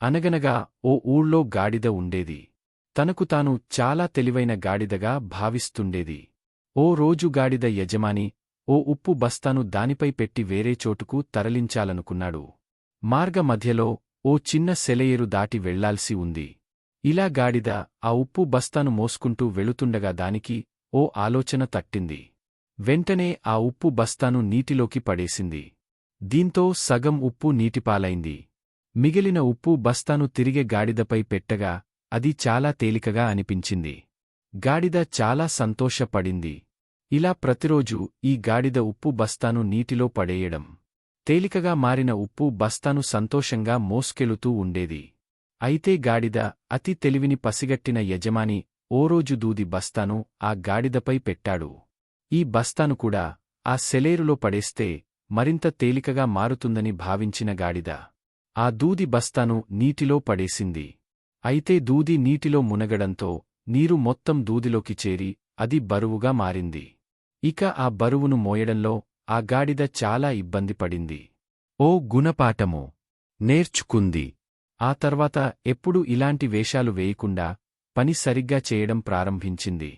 అనగనగా ఓ ఊళ్ళో గాడిద ఉండేది. తనకు తాను చాలా తెలివైన గాడిదగా భావిస్తుండేది. ఓ రోజు గాడిద యజమాని ఓ ఉప్పు బస్తాను దానిపై పెట్టి వేరే చోటుకు తరలించాలనుకున్నాడు. మార్గ మధ్యలో ఓ చిన్న సెలయేరు దాటి వెళ్లాల్సి ఉంది. ఇలా గాడిద ఆ ఉప్పు బస్తాను మోసుకుంటూ వెళుతుండగా దానికి ఓ ఆలోచన తట్టింది. వెంటనే ఆ ఉప్పు బస్తాను నీటిలోకి పడేసింది. దీంతో సగం ఉప్పు నీటిపాలైంది. మిగిలిన ఉప్పు బస్తాను తిరిగే గాడిదపై పెట్టగా అది చాలా తేలికగా అనిపించింది. గాడిద చాలా సంతోషపడింది. ఇలా ప్రతిరోజూ ఈ గాడిద ఉప్పు బస్తాను నీటిలో పడేయడం, తేలికగా మారిన ఉప్పు బస్తాను సంతోషంగా మోసుకెళుతూ ఉండేది. అయితే గాడిద అతి తెలివిని పసిగట్టిన యజమాని ఓ రోజు దూది బస్తాను ఆ గాడిదపై పెట్టాడు. ఈ బస్తాను కూడా ఆ సెలేరులో పడేస్తే మరింత తేలికగా మారుతుందని భావించిన గాడిద ఆ దూది బస్తాను నీటిలో పడేసింది. అయితే దూది నీటిలో మునగడంతో నీరు మొత్తం దూదిలోకి చేరి అది బరువుగా మారింది. ఇక ఆ బరువును మోయడంలో ఆ గాడిద చాలా ఇబ్బంది పడింది. ఓ గుణపాఠము నేర్చుకుంది. ఆ తర్వాత ఎప్పుడూ ఇలాంటి వేషాలు వేయకుండా పని సరిగ్గా చేయడం ప్రారంభించింది.